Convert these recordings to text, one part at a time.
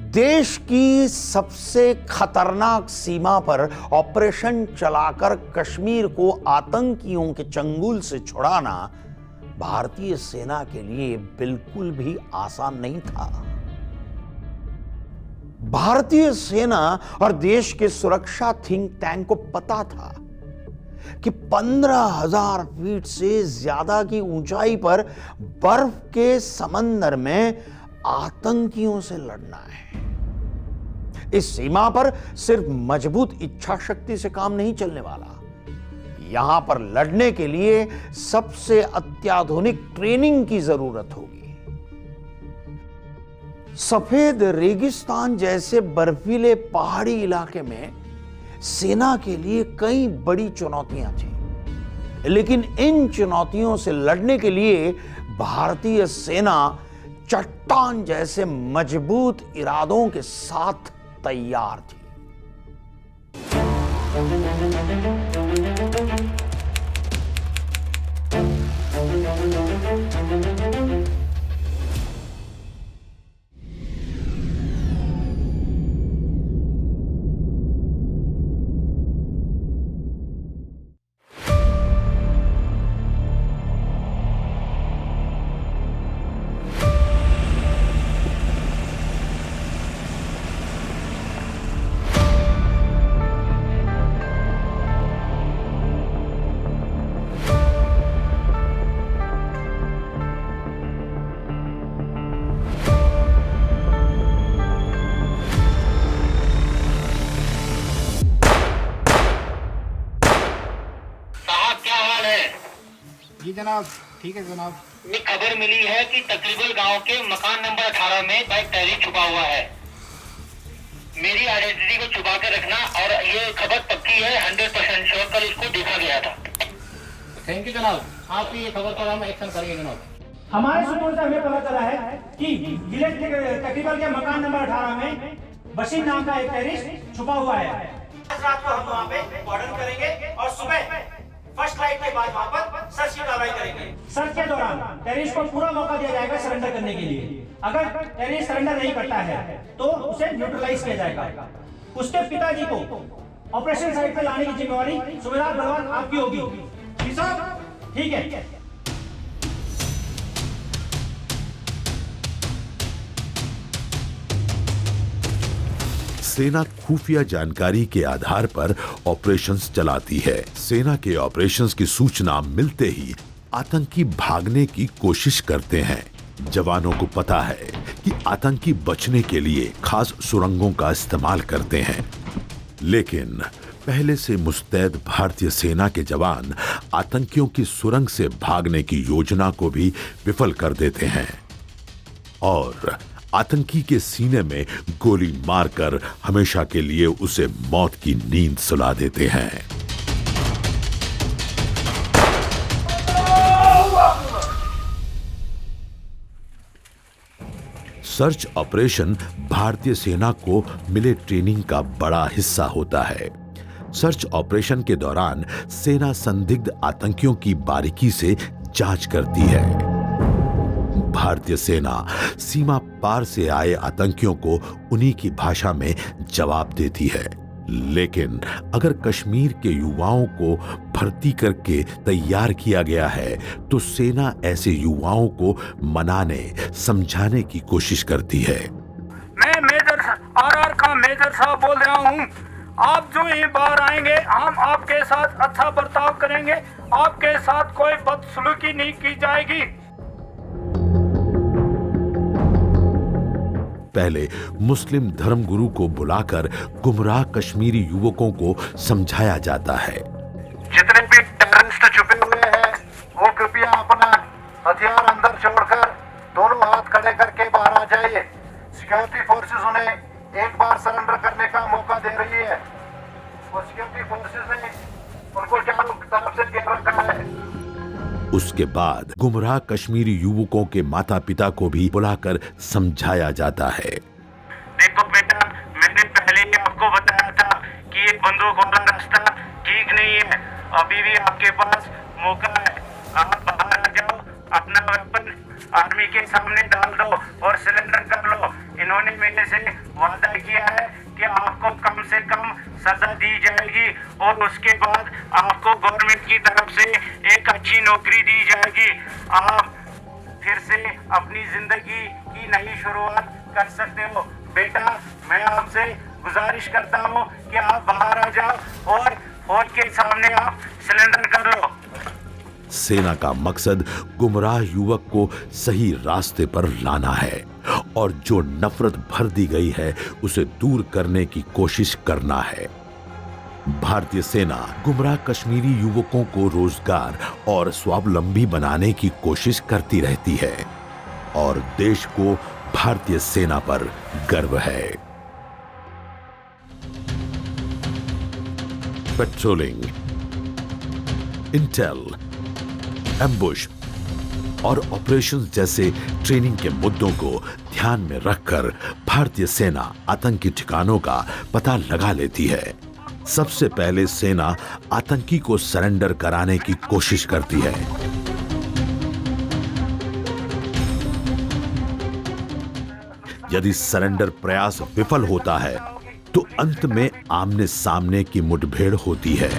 देश की सबसे खतरनाक सीमा पर ऑपरेशन चलाकर कश्मीर को आतंकियों के चंगुल से छुड़ाना भारतीय सेना के लिए बिल्कुल भी आसान नहीं था। भारतीय सेना और देश के सुरक्षा थिंक टैंक को पता था कि 15,000 फीट से ज्यादा की ऊंचाई पर बर्फ के समंदर में आतंकियों से लड़ना है। इस सीमा पर सिर्फ मजबूत इच्छा शक्ति से काम नहीं चलने वाला। यहां पर लड़ने के लिए सबसे अत्याधुनिक ट्रेनिंग की जरूरत होगी। सफेद रेगिस्तान जैसे बर्फीले पहाड़ी इलाके में सेना के लिए कई बड़ी चुनौतियां थी, लेकिन इन चुनौतियों से लड़ने के लिए भारतीय सेना चट्टान जैसे मजबूत इरादों के साथ तैयार थी। जी जनाब, ठीक है जनाब। ये खबर मिली है कि तकरीबन गांव के मकान नंबर 18 में एक टेररिस्ट छुपा हुआ है। मेरी आइडेंटिटी को छुपा के रखना, और ये खबर पक्की है, 100% श्योर। कल इसको देखा गया था। थैंक यू जनाब, आपकी ये खबर पर हम एक्शन करेंगे जनाब। हमारे सूत्रों से हमें पता चला है कि जिले के तकरीबन के मकान नंबर 18 में बशीर नाम का एक टेररिस्ट छुपा हुआ है। आज रात को हम वहाँ पे वार्डन करेंगे और सुबह फर्स्ट लाइट के बाद वहाँ पर सर्च की कार्रवाई करेंगे। सर्च के दौरान टेररिस्ट को पूरा मौका दिया जाएगा सरेंडर करने के लिए। अगर टेररिस्ट सरेंडर नहीं करता है तो उसे न्यूट्रलाइज किया जाएगा। उसके पिताजी को ऑपरेशन साइट पे लाने की जिम्मेवारी सुबेदार बलवान आपकी होगी। जी साहब, ठीक है। सेना खुफिया जानकारी के आधार पर ऑपरेशंस चलाती है। सेना के ऑपरेशंस की सूचना मिलते ही आतंकी भागने की कोशिश करते हैं। जवानों को पता है कि आतंकी बचने के लिए खास सुरंगों का इस्तेमाल करते हैं, लेकिन पहले से मुस्तैद भारतीय सेना के जवान आतंकियों की सुरंग से भागने की योजना को भी विफल कर देते हैं और आतंकी के सीने में गोली मारकर हमेशा के लिए उसे मौत की नींद सुला देते हैं। सर्च ऑपरेशन भारतीय सेना को मिले ट्रेनिंग का बड़ा हिस्सा होता है। सर्च ऑपरेशन के दौरान सेना संदिग्ध आतंकियों की बारीकी से जांच करती है। भारतीय सेना सीमा पार से आए आतंकियों को उन्हीं की भाषा में जवाब देती है, लेकिन अगर कश्मीर के युवाओं को भर्ती करके तैयार किया गया है तो सेना ऐसे युवाओं को मनाने समझाने की कोशिश करती है। मैं मेजर RR का मेजर साहब बोल रहा हूँ। आप जो ही बाहर आएंगे हम आपके साथ अच्छा बर्ताव करेंगे, आपके साथ कोई बदसलूकी नहीं की जाएगी। पहले मुस्लिम धर्मगुरु को बुलाकर गुमराह कश्मीरी युवकों को समझाया जाता है। जितने भी टेररिस्ट छुपे हुए हैं वो कृपया अपना हथियार अंदर छोड़कर दोनों हाथ खड़े करके बाहर आ जाइए। सिक्योरिटी फोर्सेस उन्हें एक बार सरेंडर करने का मौका दे रही है और सिक्योरिटी फोर्सेस ने उनको चारों तरफ से घेर रखा है। उसके बाद गुमराह कश्मीरी युवकों के माता पिता को भी बुलाकर समझाया जाता है। देखो बेटा, मैंने पहले ही आपको बताया था कि ये बंदूक वाला रास्ता ठीक नहीं है। अभी भी आपके पास मौका है, आप बाहर आ जाओ, अपना वेपन आर्मी के सामने डाल दो और सिलेंडर कर लो। इन्होंने मेरे से वादा किया है कि आपको कम से कम सजा दी जाएगी और उसके बाद आपको गवर्नमेंट की तरफ से एक अच्छी नौकरी दी जाएगी। आप फिर से अपनी जिंदगी की नई शुरुआत कर सकते हो। बेटा, मैं आपसे गुजारिश करता हूँ कि आप बाहर आ जाओ और फौज के सामने आप सरेंडर कर लो। सेना का मकसद गुमराह युवक को सही रास्ते पर लाना है और जो नफरत भर दी गई है उसे दूर करने की कोशिश करना है। भारतीय सेना गुमराह कश्मीरी युवकों को रोजगार और स्वावलंबी बनाने की कोशिश करती रहती है और देश को भारतीय सेना पर गर्व है। पेट्रोलिंग, इंटेल, एम्बुश और ऑपरेशंस जैसे ट्रेनिंग के मुद्दों को ध्यान में रखकर भारतीय सेना आतंकी ठिकानों का पता लगा लेती है। सबसे पहले सेना आतंकी को सरेंडर कराने की कोशिश करती है। यदि सरेंडर प्रयास विफल होता है तो अंत में आमने सामने की मुठभेड़ होती है।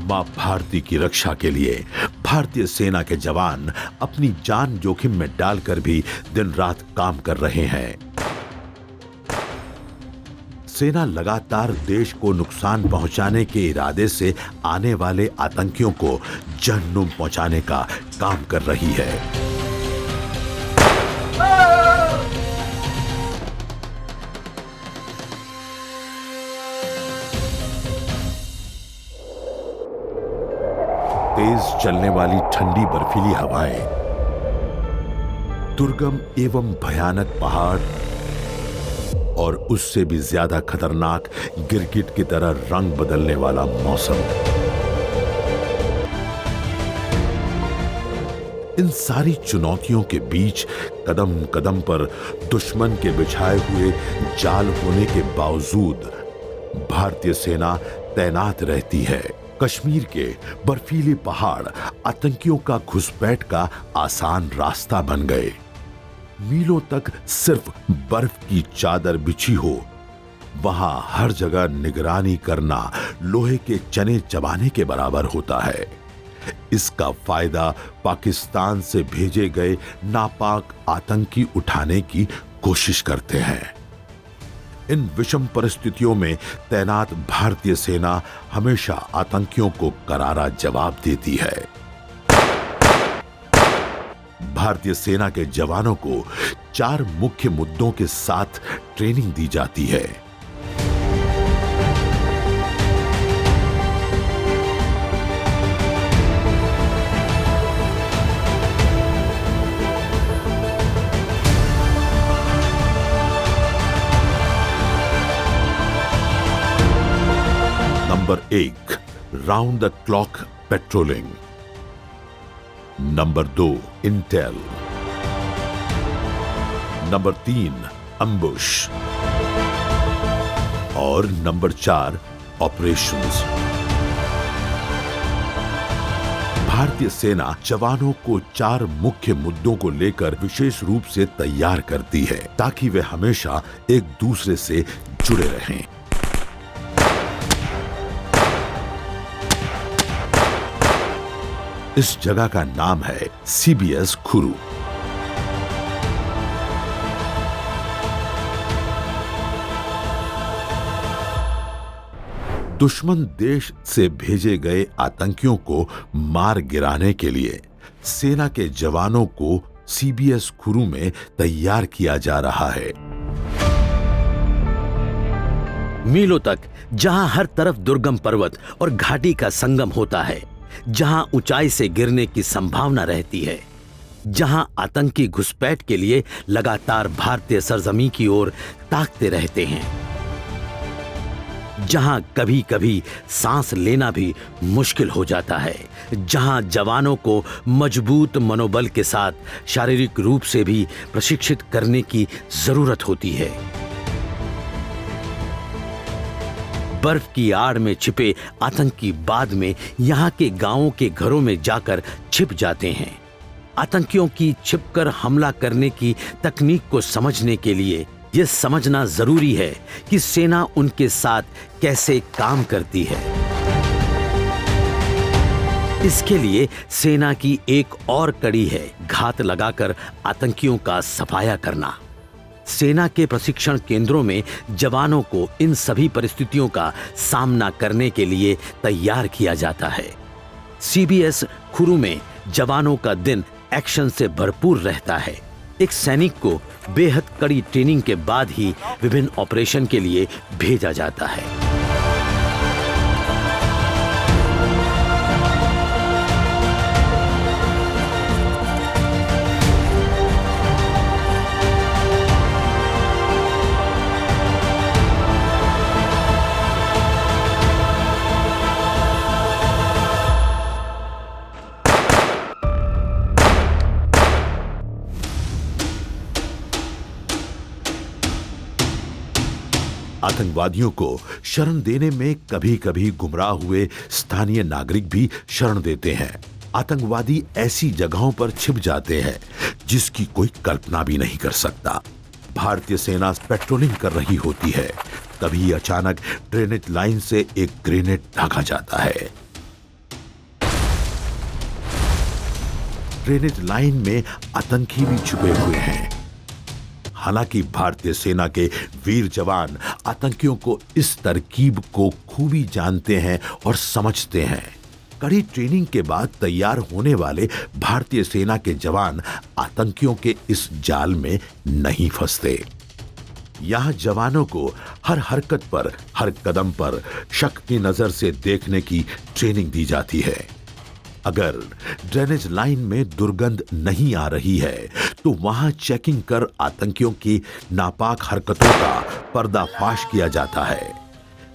मां भारती की रक्षा के लिए भारतीय सेना के जवान अपनी जान जोखिम में डालकर भी दिन रात काम कर रहे हैं। सेना लगातार देश को नुकसान पहुंचाने के इरादे से आने वाले आतंकियों को जहन्नुम पहुंचाने का काम कर रही है। तेज चलने वाली ठंडी बर्फीली हवाएं, दुर्गम एवं भयानक पहाड़ और उससे भी ज्यादा खतरनाक गिरगिट की तरह रंग बदलने वाला मौसम, इन सारी चुनौतियों के बीच कदम कदम पर दुश्मन के बिछाए हुए जाल होने के बावजूद भारतीय सेना तैनात रहती है। कश्मीर के बर्फीले पहाड़ आतंकियों का घुसपैठ का आसान रास्ता बन गए। मीलों तक सिर्फ बर्फ की चादर बिछी हो, वहां हर जगह निगरानी करना लोहे के चने चबाने के बराबर होता है। इसका फायदा पाकिस्तान से भेजे गए नापाक आतंकी उठाने की कोशिश करते हैं। इन विषम परिस्थितियों में तैनात भारतीय सेना हमेशा आतंकियों को करारा जवाब देती है। भारतीय सेना के जवानों को 4 मुख्य मुद्दों के साथ ट्रेनिंग दी जाती है। Number 1, round the clock patrolling. Number 2, Intel. Number 3, अम्बुश। और नंबर 4, ऑपरेशंस। भारतीय सेना जवानों को 4 मुख्य मुद्दों को लेकर विशेष रूप से तैयार करती है ताकि वे हमेशा एक दूसरे से जुड़े रहें। इस जगह का नाम है CBS खुरू। दुश्मन देश से भेजे गए आतंकियों को मार गिराने के लिए सेना के जवानों को सीबीएस खुरू में तैयार किया जा रहा है। मीलों तक जहां हर तरफ दुर्गम पर्वत और घाटी का संगम होता है, जहां ऊंचाई से गिरने की संभावना रहती है, जहां आतंकी घुसपैठ के लिए लगातार भारतीय सरजमी की ओर ताकते रहते हैं, जहां कभी कभी सांस लेना भी मुश्किल हो जाता है, जहां जवानों को मजबूत मनोबल के साथ शारीरिक रूप से भी प्रशिक्षित करने की जरूरत होती है। बर्फ की आड़ में छिपे आतंकी बाद में यहां के गांवों के घरों में जाकर छिप जाते हैं। आतंकियों की छिपकर हमला करने की तकनीक को समझने के लिए यह समझना जरूरी है कि सेना उनके साथ कैसे काम करती है। इसके लिए सेना की एक और कड़ी है घात लगाकर आतंकियों का सफाया करना। सेना के प्रशिक्षण केंद्रों में जवानों को इन सभी परिस्थितियों का सामना करने के लिए तैयार किया जाता है। सीबीएस खुरू में जवानों का दिन एक्शन से भरपूर रहता है। एक सैनिक को बेहद कड़ी ट्रेनिंग के बाद ही विभिन्न ऑपरेशन के लिए भेजा जाता है। आतंकवादियों को शरण देने में कभी कभी गुमराह हुए स्थानीय नागरिक भी शरण देते हैं। आतंकवादी ऐसी जगहों पर छिप जाते हैं जिसकी कोई कल्पना भी नहीं कर सकता। भारतीय सेना पेट्रोलिंग कर रही होती है, तभी अचानक ड्रेनेज लाइन से एक ग्रेनेड दागा जाता है। ड्रेनेज लाइन में आतंकी भी छुपे हुए हैं। हालांकि भारतीय सेना के वीर जवान आतंकियों को इस तरकीब को खूबी जानते हैं और समझते हैं। कड़ी ट्रेनिंग के बाद तैयार होने वाले भारतीय सेना के जवान आतंकियों के इस जाल में नहीं फंसते। यहां जवानों को हर हरकत पर, हर कदम पर शक की नजर से देखने की ट्रेनिंग दी जाती है। अगर ड्रेनेज लाइन में दुर्गंध नहीं आ रही है तो वहां चेकिंग कर आतंकियों की नापाक हरकतों का पर्दाफाश किया जाता है।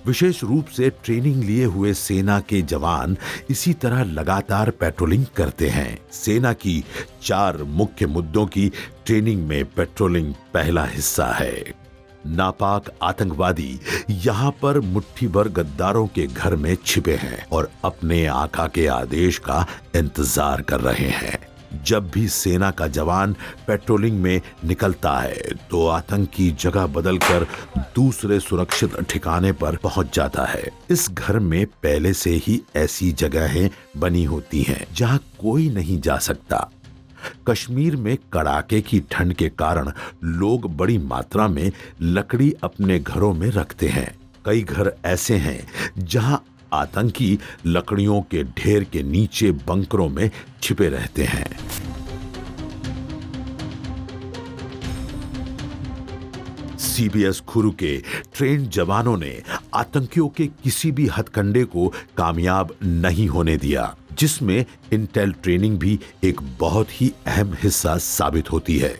विशेष रूप से ट्रेनिंग लिए हुए सेना के जवान इसी तरह लगातार पेट्रोलिंग करते हैं। सेना की 4 मुख्य मुद्दों की ट्रेनिंग में पेट्रोलिंग पहला हिस्सा है। नापाक आतंकवादी यहां पर मुट्ठी भर गद्दारों के घर में छिपे हैं और अपने आका के आदेश का इंतजार कर रहे हैं। जब भी सेना का जवान पेट्रोलिंग में निकलता है तो आतंकी जगह बदलकर दूसरे सुरक्षित ठिकाने पर पहुंच जाता है। इस घर में पहले से ही ऐसी जगहें बनी होती हैं जहां कोई नहीं जा सकता। कश्मीर में कड़ाके की ठंड के कारण लोग बड़ी मात्रा में लकड़ी अपने घरों में रखते हैं। कई घर ऐसे हैं जहां आतंकी लकड़ियों के ढेर के नीचे बंकरों में छिपे रहते हैं। सीबीएस खुरू के ट्रेन जवानों ने आतंकियों के किसी भी हथकंडे को कामयाब नहीं होने दिया, जिसमें इंटेल ट्रेनिंग भी एक बहुत ही अहम हिस्सा साबित होती है।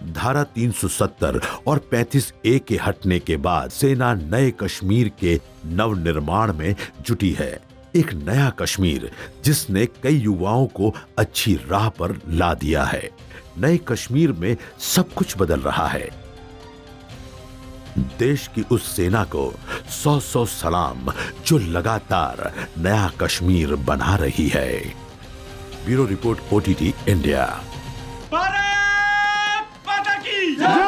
धारा 370 और 35A के हटने के बाद सेना नए कश्मीर के नवनिर्माण में जुटी है। एक नया कश्मीर जिसने कई युवाओं को अच्छी राह पर ला दिया है। नए कश्मीर में सब कुछ बदल रहा है। देश की उस सेना को 100 सलाम जो लगातार नया कश्मीर बना रही है। Bureau report, OTT India. Bharat माता की जय।